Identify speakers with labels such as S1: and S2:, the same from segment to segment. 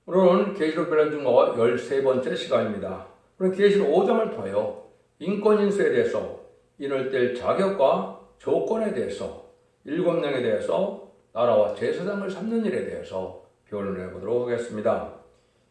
S1: 오늘은 계시록 변화 중거 13번째 시간입니다. 오늘 계시록 5장을 통하여 인권인수에 대해서 인을 뗄 자격과 조건에 대해서 7명에 대해서 나라와 제사장을 삼는 일에 대해서 변론해 보도록 하겠습니다.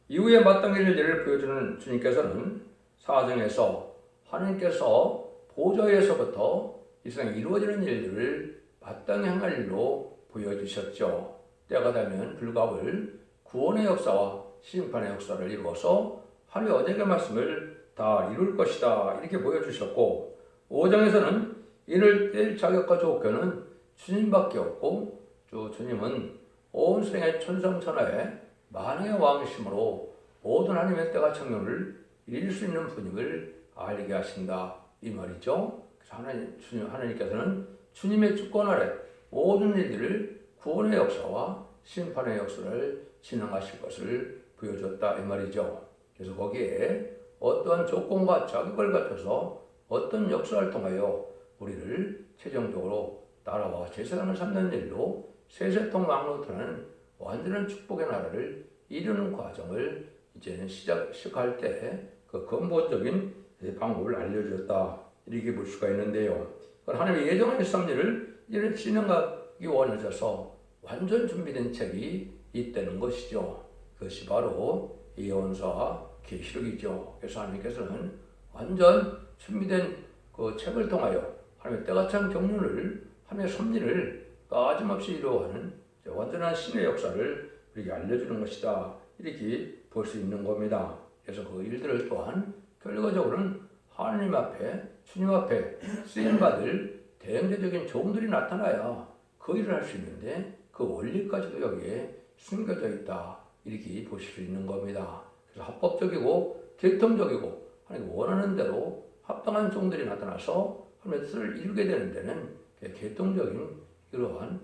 S1: 이후에 마땅할 일을 보여주는 주님께서는 사정에서 하나님께서 보좌에서부터 이 세상에 이루어지는 일들을 마땅히 행할 일로 보여주셨죠. 때가 되면 불갑을 구원의 역사와 심판의 역사를 이루어서 하루의 언약의 말씀을 다 이룰 것이다 이렇게 보여주셨고, 5장에서는 이를 뗄 자격과 조건은 주님밖에 없고 주님은 온 세상의 천상천하에 만왕의 왕이심으로 모든 하나님의 때가 청년을 이룰 수 있는 분임을 알게 하신다 이 말이죠. 그래서 하나님께서는 주님의 주권 아래 모든 일들을 구원의 역사와 심판의 역사를 진행하실 것을 보여줬다 이 말이죠. 그래서 거기에 어떠한 조건과 자격을 갖춰서 어떤 역사를 통하여 우리를 최종적으로 나라와 제사장을 삼는 일로 세세통 왕노릇하는 완전한 축복의 나라를 이루는 과정을 이제는 시작할 때 그 근본적인 방법을 알려주었다 이렇게 볼 수가 있는데요. 하나님의 예정한 섭리를 이런 진행하기 원하셔서 완전 준비된 책이 있다는 것이죠. 그것이 바로 예언서와 계시록이죠. 그래서 하나님께서는 완전 준비된 그 책을 통하여 하나님의 때가 찬 경륜을 하나님의 섭리를 빠짐없이 이루어가는 완전한 신의 역사를 우리에게 알려주는 것이다 이렇게 볼 수 있는 겁니다. 그래서 그 일들을 또한 결과적으로는 하나님 앞에 주님 앞에 쓰임받을 대형제적인 종들이 나타나야 그 일을 할 수 있는데 그 원리까지도 여기에 숨겨져 있다 이렇게 보실 수 있는 겁니다. 그래서 합법적이고 개통적이고 하나님 원하는 대로 합당한 종들이 나타나서 하나님의 뜻을 이루게 되는 데는 개통적인 이러한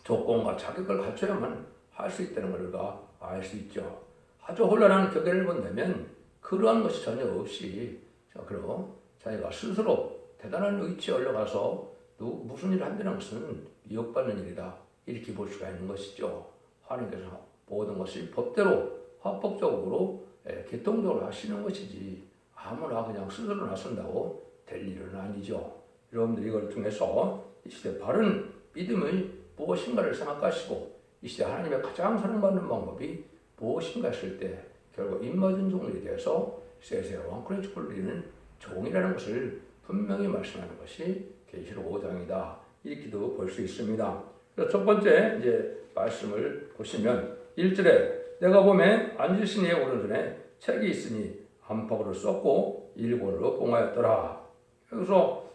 S1: 조건과 자격을 갖춰야만 할 수 있다는 걸 우리가 알 수 있죠. 아주 혼란한 격언을 본다면 그러한 것이 전혀 없이 그럼 자기가 스스로 대단한 의치에 올라가서 무슨 일을 한다는 것은 미혹받는 일이다 이렇게 볼 수가 있는 것이죠. 하나님께서 모든 것이 법대로 합법적으로 개통적으로 하시는 것이지 아무나 그냥 스스로 나선다고 될 일은 아니죠. 여러분들이 이걸 통해서 이 시대 바른 믿음의 무엇인가를 생각하시고 이 시대 하나님의 가장 사랑받는 방법이 무엇인가 했을 때 결국 입맞은 종들에 대해서 세세 왕권의 축복을 누리는 종이라는 것을 분명히 말씀하는 것이 계시록 5장이다 이렇게도 볼 수 있습니다. 그래서 첫 번째 이제 말씀을 보시면 1절에 내가 보매 앉으신 이의 오른손에 책이 있으니 안팎으로 썼고 일본으로 봉하였더라. 그래서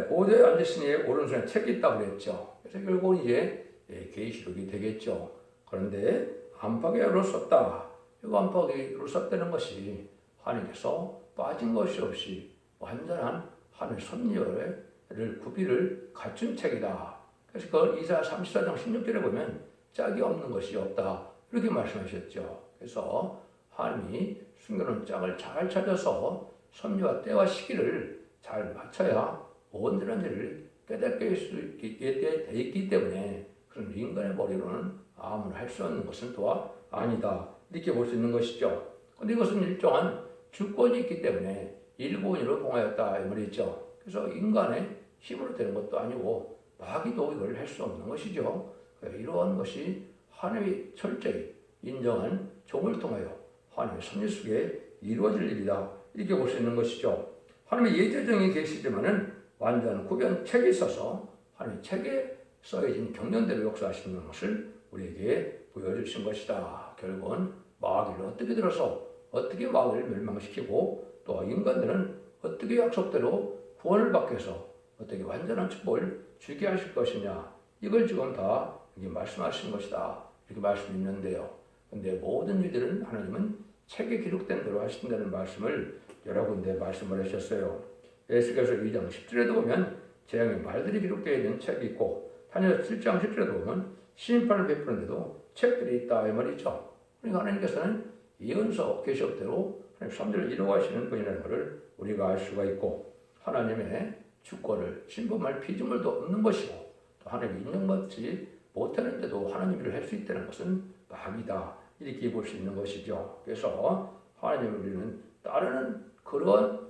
S1: 보좌에 앉으신 이의 오른손에 책이 있다고 그랬죠. 그래서 결국 이제 계시록이 되겠죠. 그런데 안팎으로 썼다. 이 안팎으로 썼다는 것이 하나님께서 빠진 것이 없이 완전한 하늘 섭리를 구비를 갖춘 책이다. 그래서 그 이사야 34장 16절에 보면 짝이 없는 것이 없다 이렇게 말씀하셨죠. 그래서 하나님이 숨겨놓은 짝을 잘 찾아서 섭리와 때와 시기를 잘 맞춰야 온전한 일을 깨닫게 할 수 있게 돼 있기 때문에 그런 인간의 머리로는 아무나 할 수 없는 것은 또한 아니다 이렇게 볼 수 있는 것이죠. 그런데 이것은 일정한 주권이 있기 때문에 일본으로 봉하였다 이 말이죠. 그래서 인간의 힘으로 되는 것도 아니고 마귀도 이걸 할 수 없는 것이죠. 이러한 것이 하나님이 철저히 인정한 종을 통하여 하나님의 섭리 속에 이루어질 일이다 이렇게 볼 수 있는 것이죠. 하나님의 예제정이 계시지만은 완전 구변 책이 있어서 하나님의 책에 써진 경륜대로 역사하시는 것을 우리에게 보여주신 것이다. 결국은 마귀를 어떻게 들어서 어떻게 마귀를 멸망시키고 또 인간들은 어떻게 약속대로 구원을 받기 위해서 어떻게 완전한 축복을 주게 하실 것이냐 이걸 지금 다 여기 말씀하신 것이다 이렇게 말씀이 있는데요. 그런데 모든 일들은 하나님은 책에 기록된 대로 하신다는 말씀을 여러 군데 말씀을 하셨어요. 에스겔서 2장 10절에도 보면 재앙의 말들이 기록되어 있는 책이 있고 다니엘 7장 10절에도 보면 심판을 베푸는데도 책들이 있다 이 말이죠. 그러니까 하나님께서는 예언서 계시록대로 하나님 섭리를 이루어가시는 분이라는 것을 우리가 알 수가 있고 하나님의 주권을 신범할 피조물도 없는 것이고 또 하나님이 인정받지 못하는데도 하나님 일을 할 수 있다는 것은 마귀다. 이렇게 볼 수 있는 것이죠. 그래서 하나님을 우리는 따르는 그런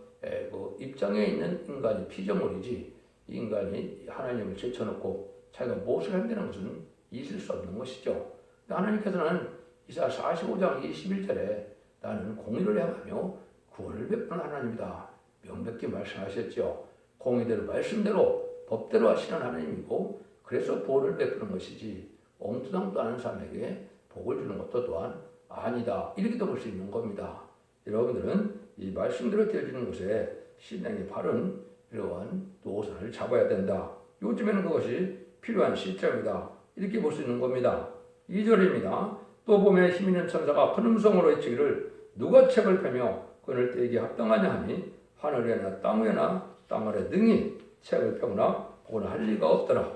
S1: 입장에 있는 인간이 피조물이지, 이 인간이 하나님을 제쳐놓고 자기가 무엇을 한다는 것은 있을 수 없는 것이죠. 하나님께서는 이사야 45장 21절에 나는 공의를 행하며 구원을 베푸는 하나님이다. 명백히 말씀하셨죠. 공의대로 말씀대로 법대로 하시는 하나님이고, 그래서 구원을 베푸는 것이지 엉뚱함도 않은 사람에게 복을 주는 것도 또한 아니다. 이렇게도 볼 수 있는 겁니다. 여러분들은 이 말씀대로 되어지는 것에 신앙이 바른 이러한 노선을 잡아야 된다. 요즘에는 그것이 필요한 시점이다. 이렇게 볼 수 있는 겁니다. 2절입니다. 또 보면 힘 있는 천사가 큰 음성으로 외치기를 누가 책을 펴며 그늘 떼기 합당하냐 하니 하늘에나 땅 위에나 땅 아래 능히 책을 펴거나 보거나 할 리가 없더라.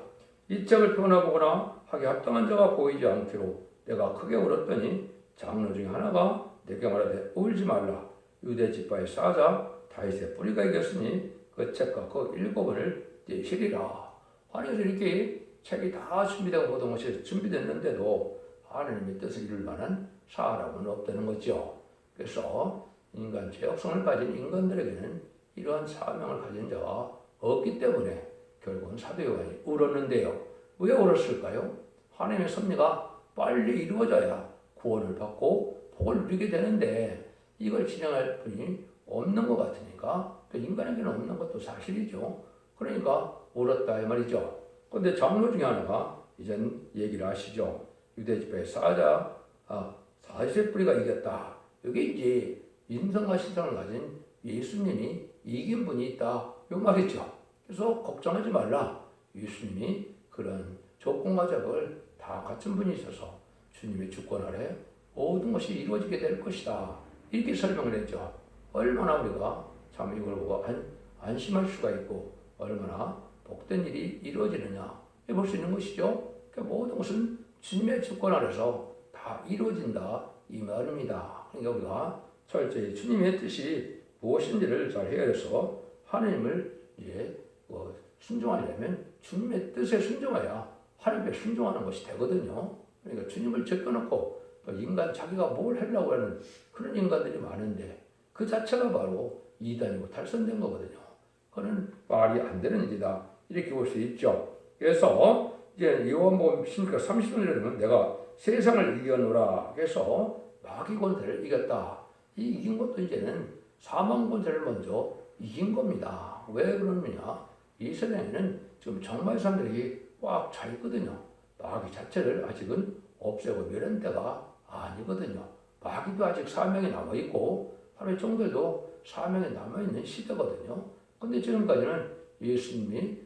S1: 이 책을 펴거나 보거나 하기 합당한 자가 보이지 않기로 내가 크게 울었더니 장로 중에 하나가 내게 말하되 울지 말라. 유대 지파의 사자 다윗의 뿌리가 이겼으니 그 책과 그 일곱을 떼시리라. 하나님께서 이렇게 책이 다 준비되고 모든 것이 준비됐는데도 하나님의 뜻을 이룰 만한 사람은 없다는 거죠. 그래서 인간 죄악성을 가진 인간들에게는 이러한 사명을 가진 자가 없기 때문에 결국은 사도 요한이 울었는데요. 왜 울었을까요? 하나님의 섭리가 빨리 이루어져야 구원을 받고 복을 누리게 되는데 이걸 진행할 분이 없는 것 같으니까 또 인간에게는 없는 것도 사실이죠. 그러니까 울었다 이 말이죠. 그런데 장로 중에 하나가 이젠 얘기를 하시죠. 유대지파의 사자, 다윗의 뿌리가 이겼다. 이게 이제 인성과 신성을 가진 예수님이 이긴 분이 있다. 이 말이죠. 그래서 걱정하지 말라. 예수님이 그런 조건과 적을 다 갖춘 분이 있어서 주님의 주권 아래 모든 것이 이루어지게 될 것이다. 이렇게 설명을 했죠. 얼마나 우리가 참 이걸 보고 안심할 수가 있고 얼마나 복된 일이 이루어지느냐 볼 수 있는 것이죠. 그러니까 모든 것은 주님의 주권 아래서 다 이루어진다 이 말입니다. 그러니까 우리가 철저히 주님의 뜻이 무엇인지를 잘 헤아려서 하나님을 순종하려면 주님의 뜻에 순종해야 하나님께 순종하는 것이 되거든요. 그러니까 주님을 제껴놓고 인간 자기가 뭘 하려고 하는 그런 인간들이 많은데 그 자체가 바로 이단이고 탈선된 거거든요. 그건 말이 안 되는 일이다. 이렇게 볼 수 있죠. 그래서 이제 요한복음 16장 30절에 보면 내가 세상을 이겨노라 해서 마귀 권세를 이겼다. 이 이긴 것도 이제는 사망 권세를 먼저 이긴 겁니다. 왜 그러느냐? 이 세상에는 지금 정말 사람들이 꽉 차 있거든요. 마귀 자체를 아직은 없애고 멸한 때가 아니거든요. 마귀도 아직 사명이 남아있고 하루의 종들도 사명이 남아있는 시대거든요. 근데 지금까지는 예수님이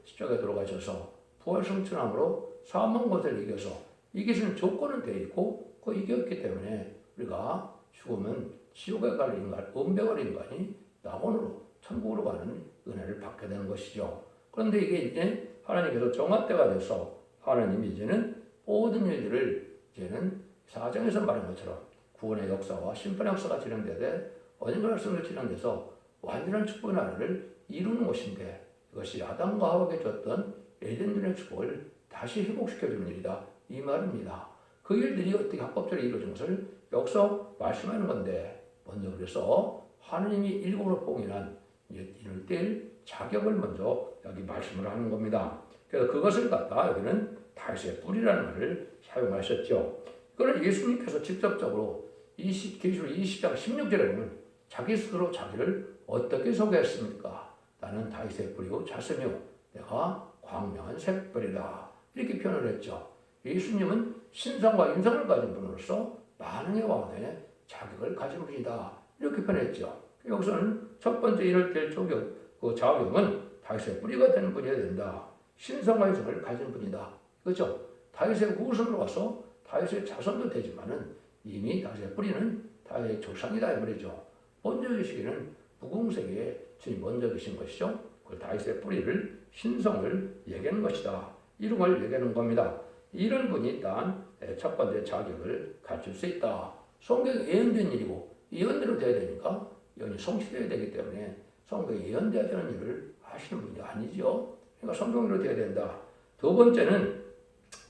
S1: 십자가에 돌아가셔서 부활승천함으로 사망 권세를 이겨서 이기시는 조건은 되어 있고 그 이겼기 때문에 우리가 죽으면 지옥에 갈 인간, 은배갈 인간이 낙원으로 천국으로 가는 은혜를 받게 되는 것이죠. 그런데 이게 이제 하나님께서 정한 때가 돼서 하나님이 이제는 모든 일들을 이제는 사정에서 말한 것처럼 구원의 역사와 심판의 역사가 진행되되 언젠가 말씀으로 진행돼서 완전한 축복의 나라를 이루는 것인데 이것이 아담과 하와에게 줬던 에덴전의 축복을 다시 회복시켜주는 일이다. 이 말입니다. 그 일들이 어떻게 합법적으로 이루어진 것을 여기서 말씀하는 건데 먼저 그래서 하느님이 일곱으로 봉인한 이를 뗄 자격을 먼저 여기 말씀을 하는 겁니다. 그래서 그것을 갖다 여기는 다윗의 뿌리라는 말을 사용하셨죠. 그걸 예수님께서 직접적으로 계시록 20장 16절에 보면 자기 스스로 자기를 어떻게 소개했습니까? 나는 다윗의 뿌리요 자스며 내가 광명한 샛별이다. 이렇게 표현을 했죠. 예수님은 신성과 인성을 가진 분으로서 만왕의 왕의 자격을 가진 분이다. 이렇게 표현했죠. 여기서는 첫 번째 이를 뗄 자격은 다윗의 뿌리가 되는 분이어야 된다. 신성과 인성을 가진 분이다. 그렇죠? 다윗의 후손으로 와서 다윗의 자손도 되지만은 이미 다윗의 뿌리는 다윗의 조상이다 이 말이죠. 먼저 계시기는 무궁세기에 주님 먼저 계신 것이죠. 그 다윗의 뿌리를 신성을 얘기하는 것이다. 이런 걸 얘기하는 겁니다. 이런 분이 일단 첫 번째 자격을 갖출 수 있다. 성경에 예언된 일이고 예언대로 돼야 되니까 예언이 성취되어야 되기 때문에 성경에 예언되어야 되는 일을 하시는 분이 아니죠. 그러니까 성경으로 돼야 된다. 두 번째는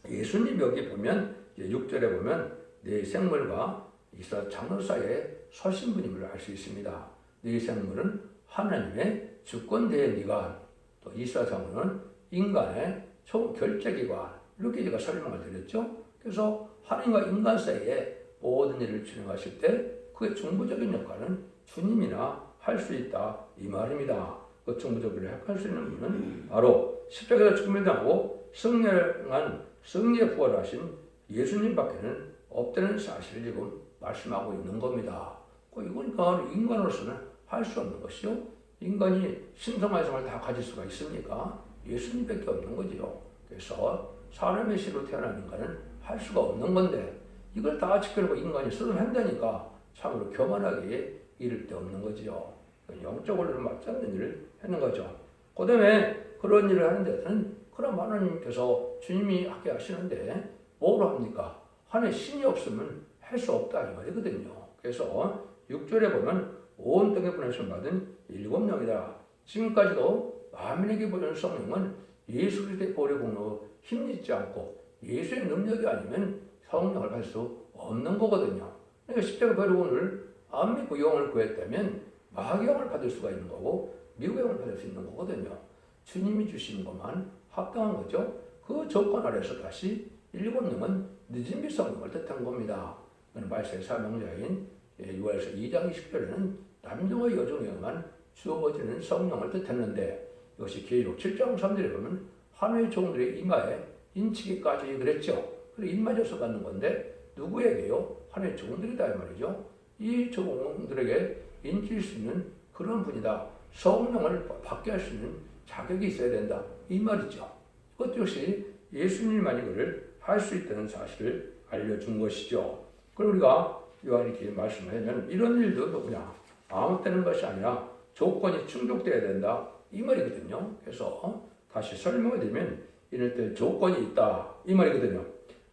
S1: 예수님 여기 보면 6절에 보면 네 생물과 이스라엘 장로 사이에 서신 분임을 알 수 있습니다. 네 생물은 하나님의 주권대의 기관, 또 이스라엘 장로는 인간의 총결제기관, 이렇게 제가 설명을 드렸죠. 그래서 하나님과 인간 사이에 모든 일을 진행하실 때 그의 중보적인 역할은 주님이나 할 수 있다 이 말입니다. 그 중보적으로 할 수 있는 분은 바로 십자가에서 죽음을 당하고 승리한 승리의 부활하신 예수님밖에는 없다는 사실을 지금 말씀하고 있는 겁니다. 이거니까 인간으로서는 할 수 없는 것이요. 인간이 신성한 성을 다 가질 수가 있습니까? 예수님밖에 없는 거지요. 그래서 사람의 씨로 태어난 인간은 할 수가 없는 건데 이걸 다 지켜내고 인간이 스스로 한다니까 참으로 교만하게 이를 데 없는 거지요. 영적으로는 맞지 않는 일을 하는 거죠. 그 다음에 그런 일을 하는 데는 그럼 하나님께서 주님이 하게 하시는데 뭐로 합니까? 하나님 신이 없으면 할 수 없다 이 말이거든요. 그래서 6절에 보면 온 땅에 보내심 받은 7명이다. 지금까지도 만민에게 보내는 성령은 예수 그리스도의 보혈의 공로 힘있지 않고 예수의 능력이 아니면 성령을 받을 수 없는 거거든요. 그러니까 십자가 보혈의 공로를 안 믿고 영을 구했다면 마귀 영을 받을 수가 있는 거고 미국의 영을 받을 수 있는 거거든요. 주님이 주시는 것만 합당한 거죠. 그 조건 아래서 다시 7명은 늦은 빛 성령을 뜻한 겁니다. 말세의 사명자인 요한일서 2장 20절에는 남종의 여종에게만 주어지는 성령을 뜻했는데 이것이 계시록 7장 3절에 보면 하나님의 종들의 이마에 인치기까지 그랬죠. 그리고 입맞아서 받는 건데 누구에게요? 하나님의 종들이다 이 말이죠. 이 종들에게 인칠 수 있는 그런 분이다. 성령을 받게 할 수 있는 자격이 있어야 된다 이 말이죠. 그것 역시 예수님만이 그를 할 수 있다는 사실을 알려준 것이죠. 그리고 우리가 이렇게 말씀하면 이런 일도 그냥 아무 때는 것이 아니라 조건이 충족돼야 된다 이 말이거든요. 그래서 다시 설명을 드리면 이럴 때 조건이 있다 이 말이거든요.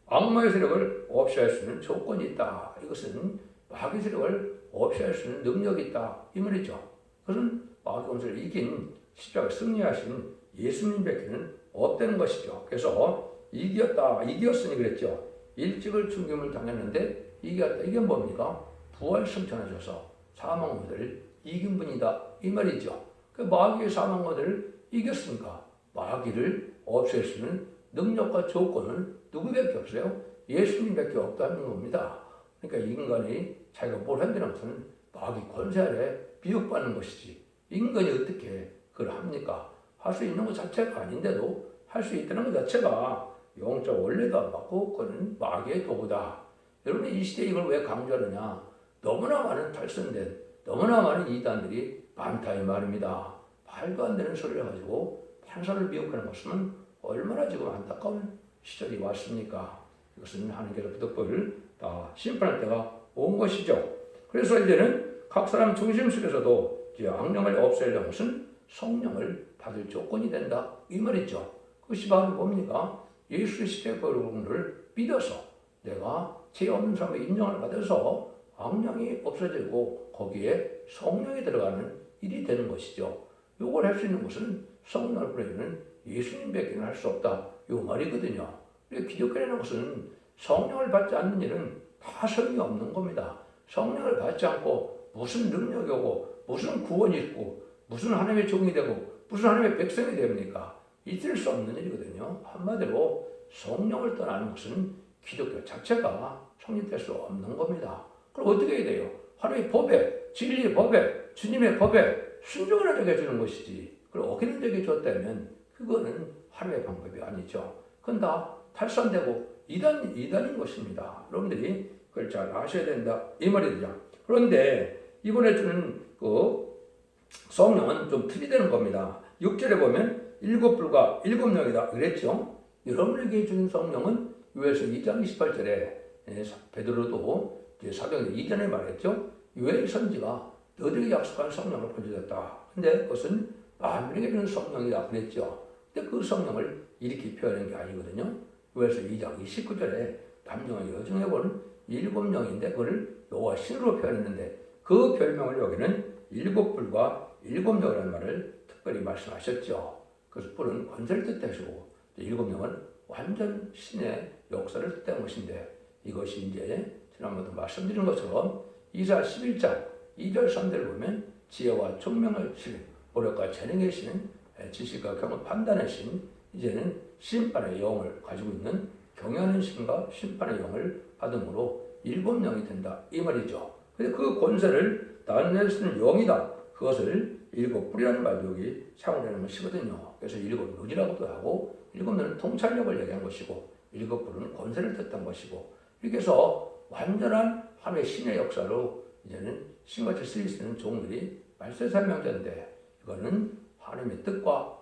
S1: 악마의 세력을 없이 할 수 있는 조건이 있다. 이것은 마귀 세력을 없이 할 수 있는 능력이 있다 이 말이죠. 그것은 마귀 권세를 이긴 십자가에 승리하신 예수님밖에는 없다는 것이죠. 그래서 이겼으니 그랬죠. 일찍을 죽임을 당했는데 이겼다. 이게 뭡니까? 부활 승천하셔서 사망모들을 이긴 분이다 이 말이죠. 그 마귀의 사망모들을 이겼으니까 마귀를 없앨 수 있는 능력과 조건은 누구밖에 없어요? 예수님밖에 없다는 겁니다. 그러니까 인간이 자기가 뭘 한다는 것은 마귀 권세 아래 비육받는 것이지 인간이 어떻게 그걸 합니까? 할 수 있는 것 자체가 아닌데도 할 수 있다는 것 자체가 영적 원리도 안 받고 그건 마귀의 도구다. 여러분 이 시대에 이걸 왜 강조하느냐? 너무나 많은 탈선된 너무나 많은 이단들이 많다 이 말입니다. 말도 안 되는 소리를 가지고 판사를 미혹하는 것은 얼마나 지금 안타까운 시절이 왔습니까? 이것은 하나님께서 부득불 다 심판할 때가 온 것이죠. 그래서 이제는 각 사람 중심 속에서도 악령을 없애려는 것은 성령을 받을 조건이 된다 이 말이죠. 그것이 바로 뭡니까? 예수 십자가의 보혈을 믿어서 내가 죄 없는 사람의 인정을 받아서 악령이 없어지고 거기에 성령이 들어가는 일이 되는 것이죠. 이걸 할 수 있는 것은 성령을 보내주는 예수님밖에는 할 수 없다 이 말이거든요. 기독교라는 것은 성령을 받지 않는 일은 다 소용이 없는 겁니다. 성령을 받지 않고 무슨 능력이 오고 무슨 구원이 있고 무슨 하나님의 종이 되고 무슨 하나님의 백성이 됩니까? 있을 수 없는 일이거든요. 한마디로 성령을 떠나는 것은 기독교 자체가 성립될 수 없는 겁니다. 그럼 어떻게 해야 돼요? 하나님의 법에, 진리의 법에, 주님의 법에 순종을 하게 해주는 것이지. 그걸 어기는 적이 줬다면 그거는 하나님의 방법이 아니죠. 그건 다 탈선되고 이단인 것입니다. 여러분들이 그걸 잘 아셔야 된다 이 말이죠. 그런데 이번에 주는 그 성령은 좀 틀이 되는 겁니다. 6절에 보면 7불과 7명이다 그랬죠. 여러분에게 준 성령은 요엘서 2장 28절에 베드로도 사도행전 2장에 말했죠. 요엘 선지가 너희에게 약속한 성령을 보내줬다. 근데 그것은 만민에게 주는 성령이다 그랬죠. 근데 그 성령을 이렇게 표현한 게 아니거든요. 요엘서 2장 29절에 남녀와 여종에 보는 7명인데 그걸 여호와 신으로 표현했는데 그 별명을 여기는 7불과 7명이라는 말을 특별히 말씀하셨죠. 그래서 뿔은 권세를 뜻하시고 7명은 완전 신의 역사를 뜻하는 것인데 이것이 이제 지난번도 말씀드린 것처럼 이사 11장 2절 3절을 보면 지혜와 총명을 신, 오력과 재능의 신, 지식과 경험 판단의 신, 이제는 심판의 영을 가지고 있는 경외하는 신과 심판의 영을 받음으로 일곱 영이 된다 이 말이죠. 근데 그 권세를 나누어 쓰는 영이다. 그것을 일곱 뿔이라는 말도 여기 사용되는 것이거든요. 그래서 일곱 눈이라고도 하고 일곱 눈은 통찰력을 얘기한 것이고 일곱 뿔은 권세를 뜻한 것이고 이렇게 해서 완전한 하나님의 신의 역사로 이제는 신같이 쓰일 수 있는 종들이 말세삼명자인데 이거는 하나님의 뜻과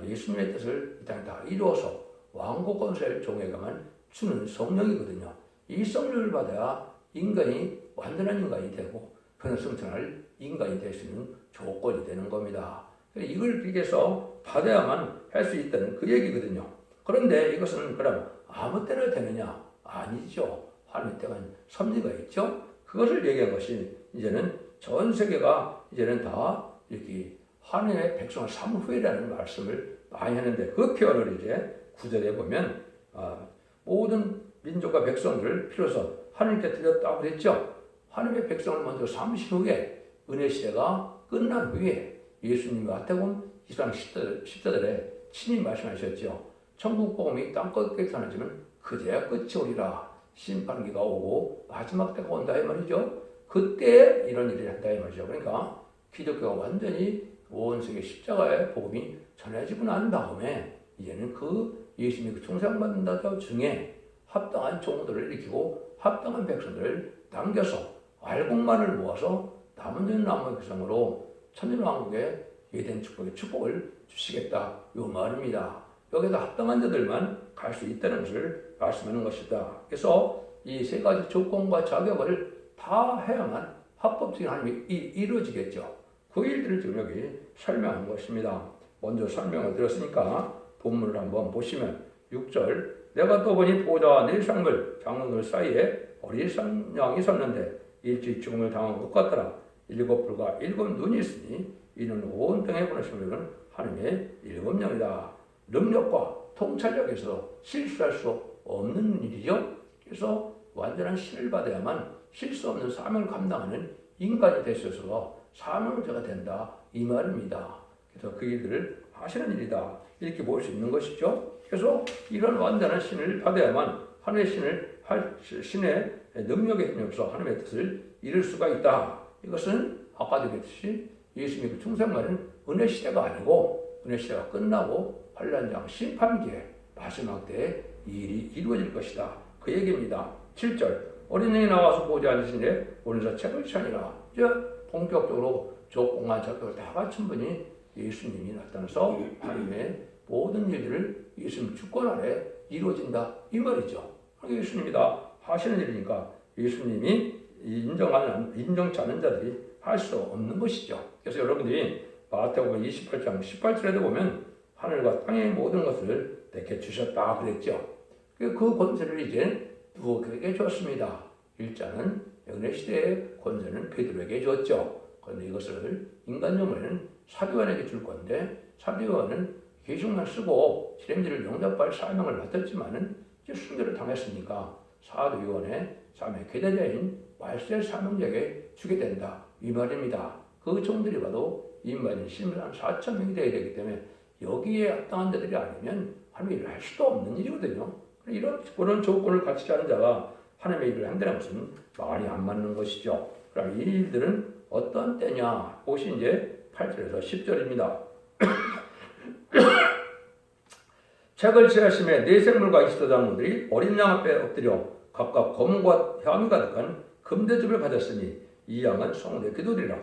S1: 예수님의 뜻을 이 땅에 다 이루어서 왕국 권세를 종에게만 주는 성령이거든요. 이 성령을 받아야 인간이 완전한 인간이 되고 변화승천할 인간이 될 수 있는 조건이 되는 겁니다. 이걸 비교해서 받아야만 할 수 있다는 그 얘기거든요. 그런데 이것은 그럼 아무 때나 되느냐? 아니죠. 하나님의 때가 섭리가 있죠. 그것을 얘기한 것이 이제는 전 세계가 이제는 다 이렇게 하나님의 백성을 삼후이라는 말씀을 많이 하는데 그 표현을 이제 구절에 보면 모든 민족과 백성들을 필요해서 하나님께 드렸다고 그랬죠. 하나님의 백성을 먼저 삼으신 후에 은혜 시대가 끝난 후에 예수님이 마태복음 23장 10절에 친히 말씀하셨죠. 천국 복음이 땅끝에 전해지면 그제야 끝이 오리라. 심판기가 오고 마지막 때가 온다 이 말이죠. 그때 이런 일을 한다 이 말이죠. 그러니까 기독교가 완전히 온 세계 십자가의 복음이 전해지고 난 다음에 이제는 그 예수님이 그 충성받는 자 중에 합당한 종들을 일으키고 합당한 백성들을 남겨서 알곡만을 모아서 남은 나무의 구성으로 천년왕국의 예된 축복을 주시겠다 이 말입니다. 여기다 합당한 자들만 갈 수 있다는 것을 말씀하는 것이다. 그래서 이 세 가지 조건과 자격을 다 해야만 합법적인 하나님이 이루어지겠죠. 그 일들을 지금 여기 설명하는 것입니다. 먼저 설명을 드렸으니까 본문을 한번 보시면 6절 내가 또 보니 보좌와 네 상글 장로들 사이에 어린 양이 섰는데 일찍 죽음을 당한 것 같더라. 일곱 뿔과 일곱 눈이 있으니 이는 온 땅에 보내심을 하나님의 일곱 영이다. 능력과 통찰력에서 실수할 수 없는 일이죠. 그래서 완전한 신을 받아야만 실수 없는 사명을 감당하는 인간이 될 수 있어서 사명자가 된다 이 말입니다. 그래서 그 일들을 하시는 일이다 이렇게 볼 수 있는 것이죠. 그래서 이런 완전한 신을 받아야만 하나님의 신의 능력에 힘입어서 하나님의 뜻을 이룰 수가 있다. 이것은 아까도 얘기했듯이 예수님의 충성만은 은혜 시대가 아니고 은혜 시대가 끝나고 환란장 심판기에 마지막 때에 이 일이 이루어질 것이다. 그 얘기입니다. 7절 어린 양이 나와서 보지 않으시니 오늘서 책을 치니라. 이제 본격적으로 조건과 자격을 다 갖춘 분이 예수님이 나타나서 하나님의 모든 일들을 예수님 주권 아래 이루어진다 이 말이죠. 예수님이 다 하시는 일이니까 예수님이 인정치 않는 자들이 할 수 없는 것이죠. 그래서 여러분들이 마태복음 28장 18절에도 보면 하늘과 땅의 모든 것을 내게 주셨다 그랬죠. 그 권세를 이제 누구에게 줬습니다. 일자는 은혜 시대의 권세는 베드로에게 줬죠. 그런데 이것을 인간 영혼에는 사도요한에게 줄 건데 사도요한은 계시록만 쓰고 실행지를 용납할 사명을 맡았지만은 이제 순교를 당했으니까 사도요한의 삶의 계대자인 말세 사명자에게 주게 된다 이 말입니다. 그 종들이 봐도 인만인 신만 4,000명이 되어야 되기 때문에 여기에 합당한 자들이 아니면 하나님의 일을 할 수도 없는 일이거든요. 그런 조건을 갖추지 않은 자가 하나님의 일을 한다는 것은 말이 안 맞는 것이죠. 그럼 이 일들은 어떤 때냐? 그것이 이제 8절에서 10절입니다. 책을 취하심에 네 생물과 이스도 장로들이 어린 양 앞에 엎드려 각각 검과 향이 가득한 금대접을 가졌으니 이 양은 성도의 기도드리라.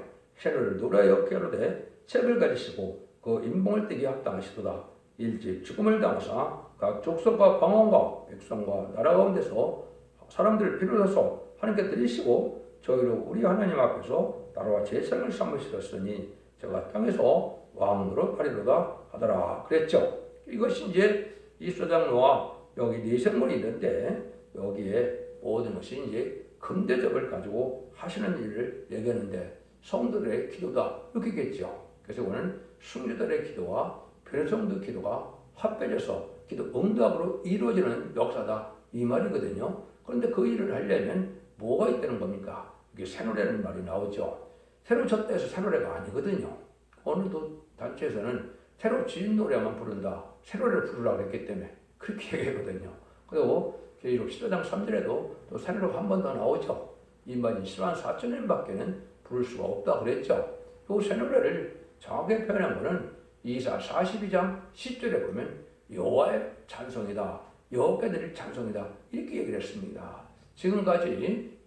S1: 해를 노래하여 깨로되 책을 가지시고 그 인봉을 떼기 합당하시도다. 일찍 죽음을 당하사 각 족속과 방언과 백성과 나라 가운데서 사람들을 비롯해서 하나님께 드리시고 저희로 우리 하나님 앞에서 나라와 제사를 삼으시었으니 제가 땅에서 왕으로 하리로다 하더라 그랬죠. 이것이 이제 이소장로와 여기 네 생물이 있는데 여기에 모든 것이 이제 금대접을 가지고 하시는 일을 얘기하는데 성도들의 기도다 이렇게겠죠. 그래서 오늘 순교들의 기도와 변성도 기도가 합해져서 기도 응답으로 이루어지는 역사다 이 말이거든요. 그런데 그 일을 하려면 뭐가 있다는 겁니까? 이게 새노래는 말이 나오죠. 새로 쳤다 해서 새노래가 아니거든요. 어느 단체에서는 새로 지은 노래만 부른다. 새노래를 부르라고 했기 때문에 그렇게 얘기하거든요. 그리고 계시록 15장 3절에도 또 새노래가 한 번 더 나오죠. 인반이 10만 4천 년밖에는 부를 수가 없다 그랬죠. 그 새노래를 정확하게 표현한 것은 이사 42장 10절에 보면 여호와의 찬송이다. 여호와께 드릴 찬송이다. 이렇게 얘기를 했습니다. 지금까지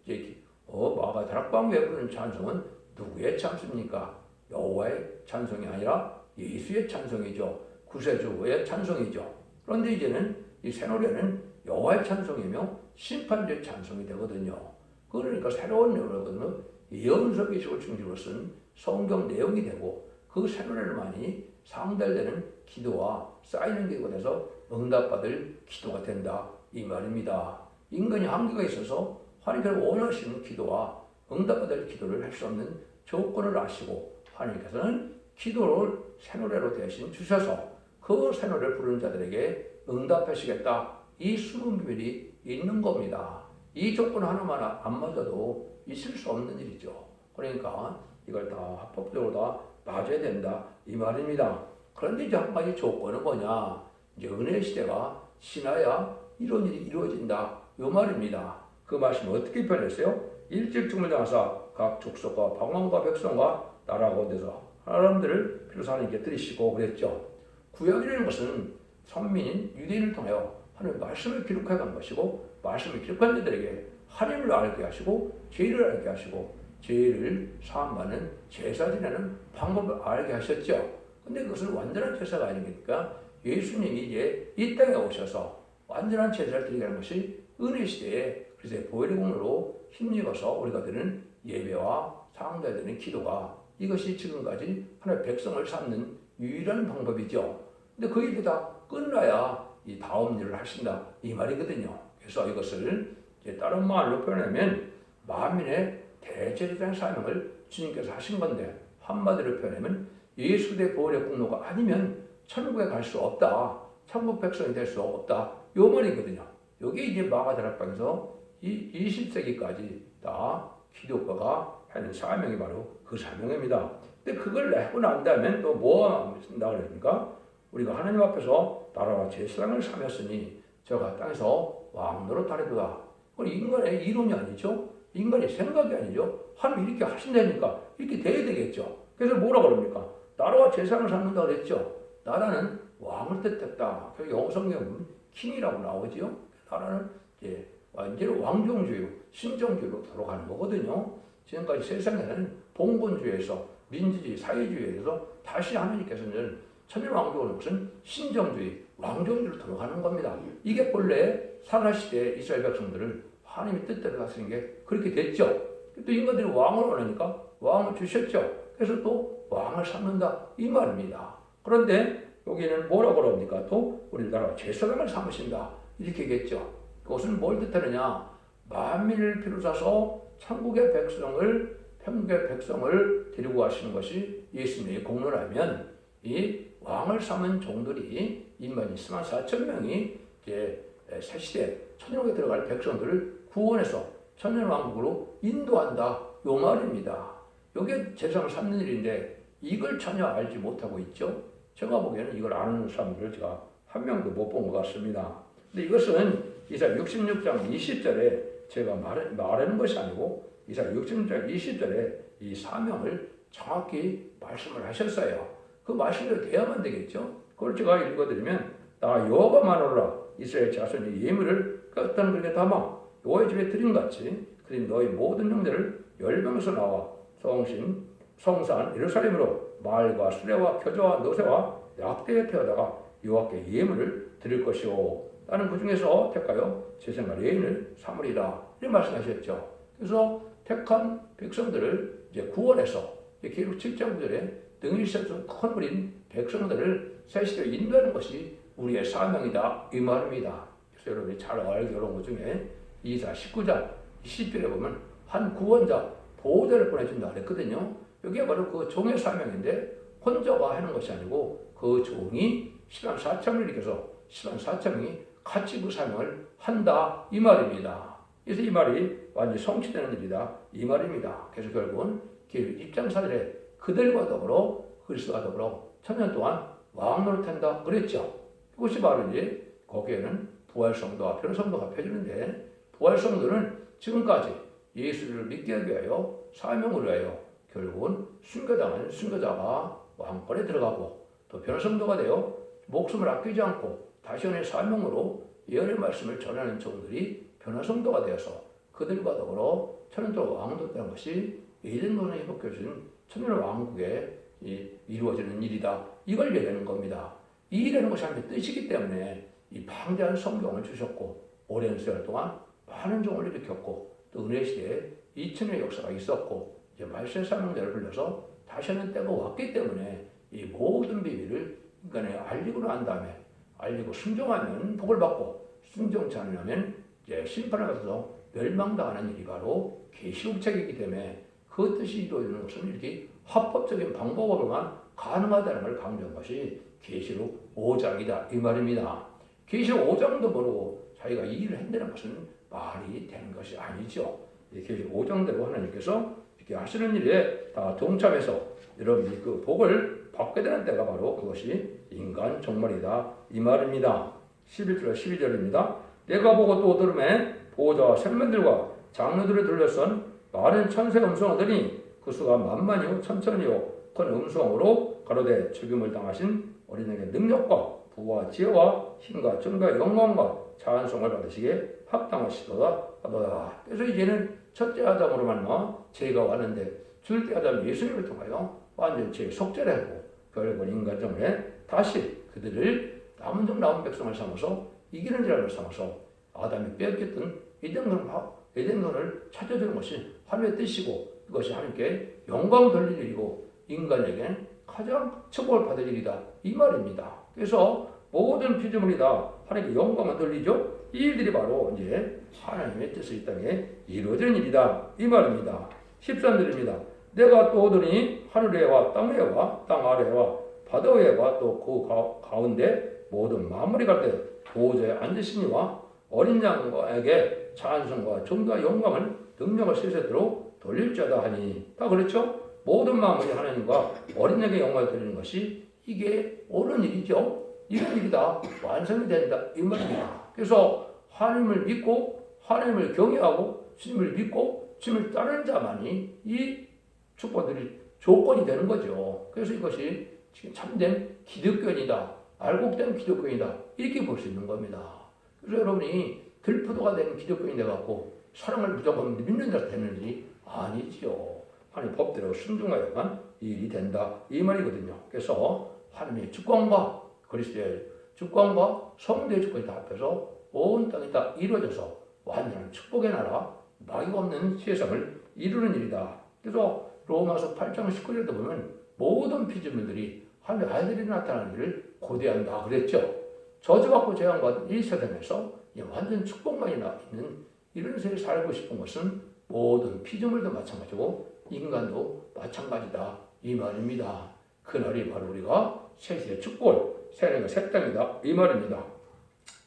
S1: 마가 다락방에 부르는 찬송은 누구의 찬송입니까? 여호와의 찬송이 아니라 예수의 찬송이죠. 구세주의 찬송이죠. 그런데 이제는 이 새노래는 여호와의 찬송이며 심판주의 찬송이 되거든요. 그러니까 새로운 노래는 예언서기식을 중심으로 쓴 성경 내용이 되고 그 새노래를 많이 상달되는 기도와 쌓이는 기도가 돼서 응답받을 기도가 된다 이 말입니다. 인간이 한계가 있어서 하나님께서 원하시는 기도와 응답받을 기도를 할 수 없는 조건을 아시고 하나님께서는 기도를 새노래로 대신 주셔서 그 새노래를 부르는 자들에게 응답하시겠다. 이 숨은 비밀이 있는 겁니다. 이 조건 하나만 안 맞아도 있을 수 없는 일이죠. 그러니까 이걸 다 합법적으로 다 맞아야 된다 이 말입니다. 그런데 이제 한 가지 조건은 뭐냐? 이제 은혜 시대가 지나야 이런 일이 이루어진다 이 말입니다. 그 말씀을 어떻게 표현했어요? 일찍 장사 각 족속과 방언과 백성과 나라 가운데서 사람들을 필요로 하나님께 들이시고 그랬죠. 구약이라는 것은 선민인 유대인을 통하여 하나님의 말씀을 기록해 간 것이고 말씀을 기록한 자들에게 하나님을 알게 하시고 죄를 알게 하시고 죄를 사함받는 제사 지내는 방법을 알게 하셨죠. 근데 그것은 완전한 제사가 아니니까 예수님이 이제 이 땅에 오셔서 완전한 제사를 드리게 하는 것이 은혜 시대에 그래서 보혈의 공로로 힘입어서 우리가 드리는 예배와 상달되는 기도가 이것이 지금까지 하나님의 백성을 삼는 유일한 방법이죠. 근데 그 일이 다 끝나야 이 다음 일을 하신다 이 말이거든요. 그래서 이것을 이제 다른 말로 표현하면 만민의 대제사장 사명을 주님께서 하신 건데 한마디로 표현하면 예수 그리스도의 보혈의 공로가 아니면 천국에 갈 수 없다. 천국 백성이 될 수 없다. 요 말이거든요. 여기 이제 마가다락방에서 이 20세기까지 다 기독교가 하는 사명이 바로 그 사명입니다. 근데 그걸 하고 난 다음엔 또 뭐 쓴다 그러니까 우리가 하나님 앞에서 나라와 제사장을 삼았으니 저가 땅에서 왕 노릇하리로다. 그건 인간의 이론이 아니죠. 인간의 생각이 아니죠. 하나님 이렇게 하신다니까 이렇게 돼야 되겠죠. 그래서 뭐라 그럽니까? 나라와 제사장을 삼는다 그랬죠. 나라는 왕을 뜻했다. 영성경은 킹이라고 나오지요. 나라는 이제 완전히 왕정주의, 신정주의로 돌아가는 거거든요. 지금까지 세상에는 봉건주의에서 민주주의, 사회주의에서 다시 하나님께서는 천일왕조는 무슨 신정주의, 왕정주의로 돌아가는 겁니다. 이게 본래 사라시대 이스라엘 백성들을 하나님의 뜻대로 다스리는 게 그렇게 됐죠. 또 인간들이 왕을 원하니까 왕을 주셨죠. 그래서 또 왕을 삼는다 이 말입니다. 그런데 여기는 뭐라고 그럽니까? 또 우리나라 제사장을 삼으신다 이렇게 얘기했죠. 그것은 뭘 뜻하느냐? 만민을 비롯해서 천국의 백성을 천국의 백성을 데리고 가시는 것이 예수님의 공로라면 이 왕을 삼은 종들이 인만 2만 4천 명이 이제 새 시대 천년왕국에 들어갈 백성들을 구원해서 천년왕국으로 인도한다 요 말입니다. 이게 제사장을 삼는 일인데 이걸 전혀 알지 못하고 있죠. 제가 보기에는 이걸 아는 사람들을 제가 한 명도 못 본 것 같습니다. 근데 이것은 이사 66장 20절에 제가 말하는 것이 아니고 이사 66장 20절에 이 사명을 정확히 말씀을 하셨어요. 그 말씀대로 돼야만 되겠죠. 그걸 제가 읽어드리면 나 여호와만으로라 이스라엘 자손이 예물을 어떤 그렇게 담아 여호와의 집에 드린 같이 그린 너희 모든 형제를 열방에서 나와 성신 성산 예루살렘으로 말과 수레와 겨자와 너새와 약대에 태워다가 여호와께 예물을 드릴 것이오. 나는 그 중에서 택하여 제사장과 레인을 삼으리라 이렇게 말씀하셨죠. 그래서 택한 백성들을 이제 구원해서 기록 7장 9절에 등일 시선 큰 무리인 백성들을 새 시대로 인도하는 것이 우리의 사명이다 이 말입니다. 그래서 여러분이 잘 알게 어려운 것 중에 이사 19장 20절에 보면 한 구원자 보호자를 보내준다 그랬거든요. 여기가 바로 그 종의 사명인데 혼자가 하는 것이 아니고 그 종이 14,000명을 일으켜서 14,000명이 같이 그 사명을 한다 이 말입니다. 그래서 이 말이 완전히 성취되는 일이다 이 말입니다. 그래서 결국은 입장사들의 그들과 더불어 그리스도와 더불어 천년 동안 왕 노릇한다 그랬죠. 그것이 바로 이제 거기에는 부활성도와 변성도가 펴지는데, 부활성도는 지금까지 예수를 믿게 하기 위하여 사명을 위하여 결국은 순교당한 순교자가 왕권에 들어가고, 또 변성도가 되어 목숨을 아끼지 않고 다시원의 사명으로 예언의 말씀을 전하는 종들이 변화성도가 되어서 그들과 더불어 천년 동안 왕노릇하는 것이 에덴동산에 회복해준 천년 왕국에 이루어지는 일이다. 이걸 얘기하는 겁니다. 이 일이라는 것이 하나님의 뜻이기 때문에 이 방대한 성경을 주셨고, 오랜 세월 동안 많은 종을 일으켰고, 또 은혜 시대에 2000년의 역사가 있었고, 이제 말세 사명자를 불러서 다시 하는 때가 왔기 때문에 이 모든 비밀을 인간에 알리고 난 다음에, 알리고 순종하면 복을 받고, 순종치 않으면 이제 심판을 받아서 멸망당하는 일이 바로 계시록책이기 때문에, 그 뜻이 이루어지는 것은 이렇게 합법적인 방법으로만 가능하다는 걸 강조한 것이 계시록 5장이다 이 말입니다. 계시록 5장도 모르고 자기가 이 일을 한다는 것은 말이 되는 것이 아니죠. 계시록 5장대로 하나님께서 이렇게 하시는 일에 다 동참해서 여러분이 그 복을 받게 되는 때가 바로 그것이 인간 종말이다 이 말입니다. 11절 12절입니다. 내가 보고 또 들음에 보호자와 생명들과 장로들을 둘러싼 많은 천세 음성하더니 그 수가 만만이요 천천이요 큰 음성으로 가로되 죽임을 당하신 어린에게 능력과 부와 지혜와 힘과 존귀와 영광과 찬송을 받으시기에 합당하시도다 하도다. 그래서 이제는 첫째 아담으로 말미암아 죄가 왔는데, 둘째 아담 예수님을 통하여 완전히 속죄하고 결국은 인간정에 다시 그들을 남은 종 남은 백성을 삼아서 이기는 자를 삼아서 아담이 빼앗겼던 에덴선을 찾아주는 것이 하나님의 뜻이고, 그것이 하나님께 영광 돌릴 일이고 인간에게는 가장 축복을 받을 일이다 이 말입니다. 그래서 모든 피조물이 다 하나님께 영광을 돌리죠. 이 일들이 바로 이제 하나님의 뜻을 이 땅에 이루어지는 일이다 이 말입니다. 13절입니다. 내가 또 오더니 하늘 위와 땅 위와 땅 아래와 바다 위와 또 그 가운데 모든 만물이 갈 때 보호자에 앉으시니와 어린 양에게 찬송과 존귀와 영광을 능력을 세세대로 돌릴 자다 하니, 다 그렇죠? 모든 만물이 하나님과 어린 양에게 영광을 돌리는 것이 이게 옳은 일이죠. 이런 일이 다 완성이 된다 이 말입니다. 그래서 하나님을 믿고 하나님을 경외하고 주님을 믿고 주님을 따르는 자만이 이 축복들이 조건이 되는 거죠. 그래서 이것이 지금 참된 기독교인이다, 알곡된 기독교인이다 이렇게 볼 수 있는 겁니다. 그래서 여러분이 들포도가 된 기독교인이 돼갖고 사랑을 무조건 믿는 자가 되는 일이 아니지요. 하나님 법대로 순종하여만 이 일이 된다 이 말이거든요. 그래서 하나님의 주권과 그리스도의 주권과 성도의 주권이 다 합해서 온 땅이 다 이루어져서 완전한 축복의 나라, 마귀가 없는 세상을 이루는 일이다. 그래서 로마서 8장 19절도 보면 모든 피조물들이 하나님의 아들이 나타나는 일을 고대한다 그랬죠. 저주받고 재앙받은 이 세상에서 완전 축복만이 있는 이런 세상에 살고 싶은 것은 모든 피조물도 마찬가지고 인간도 마찬가지다 이 말입니다. 그날이 바로 우리가 세세의 축복을 새하늘과 새 땅이다 이 말입니다.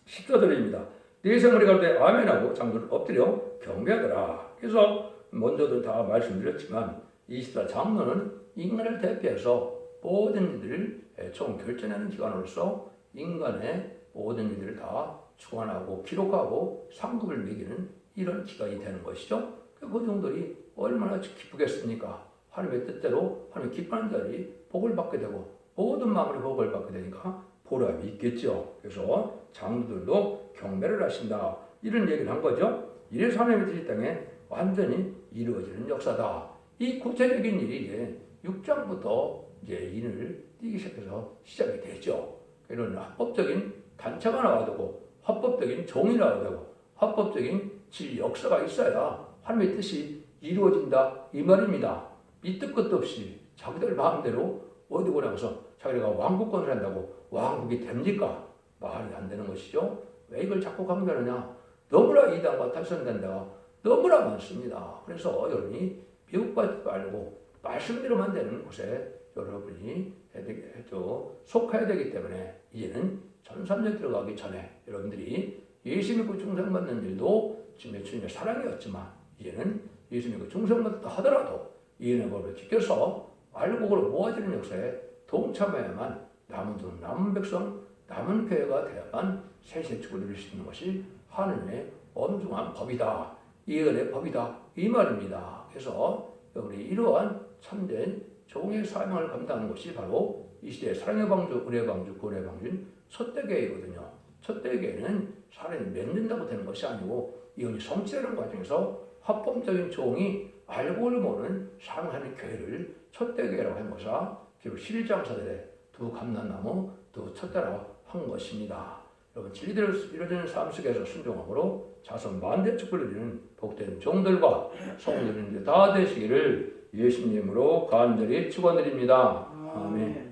S1: 14절입니다. 네 생물이 갈 때 아멘하고 장로를 엎드려 경배하더라. 그래서 먼저도 다 말씀드렸지만 24 장로는 인간을 대표해서 모든 일들을 총 결정하는 기관으로서 인간의 모든 일들을 다 주관하고 기록하고 상급을 매기는 이런 기관이 되는 것이죠. 그 종들이 얼마나 기쁘겠습니까? 하나님의 뜻대로 하나님 기뻐하는 자들이 복을 받게 되고 모든 마음으로 복을 받게 되니까 보람이 있겠죠. 그래서 장로들도 경배를 하신다 이런 얘기를 한 거죠. 이래서 하나님의 뜻이 땅에 완전히 이루어지는 역사다. 이 구체적인 일이 이제 6장부터 이제 인을 띄기 시작해서 시작이 되죠. 이런 합법적인 단체가 나와야 되고 합법적인 종이 나와야 되고 합법적인 역사가 있어야 하나님의 뜻이 이루어진다 이 말입니다. 밑도 끝도 없이 자기들 마음대로 어디 보내서 자기가 왕국권을 한다고 왕국이 됩니까? 말이 안 되는 것이죠. 왜 이걸 자꾸 강조하느냐? 너무나 이단과 탈선된 데가 너무나 많습니다. 그래서 여러분이 미혹받지 말고 말씀대로만 되는 곳에 여러분이 속해야 되기 때문에 이제는 전삼년 들어가기 전에 여러분들이 예수 믿고 충성받는 일도 지금 예수님의 사랑이었지만 이제는 예수님의 그 중생부터 하더라도 이 은혜 법을 지켜서 알곡으로 모아지는 역사에 동참해야만 남은 백성, 남은 교회가 되어야만 세세 축을 누릴 수 있는 것이 하느님의 엄중한 법이다. 이 은혜의 법이다. 이 말입니다. 그래서 우리 이러한 참된 종의 사명을 감당하는 것이 바로 이 시대의 사랑의 방주, 은혜의 방주, 구원의 방주인 첫대교회거든요. 첫대교회는 사람이 맺는다고 되는 것이 아니고 이혼이 성취되는 과정에서 합법적인 종이 알고를 모르는 사랑하는 교회를 첫대교회라고 한 것이라 기록 11장사들의 두 감람나무, 두 첫대라고 한 것입니다. 여러분 진리대로 이루어지는 삶 속에서 순종함으로 자손 만대 축복을 누리는 복된 종들과 성도들이 다 되시기를 예수님으로 간절히 축원드립니다. 아멘.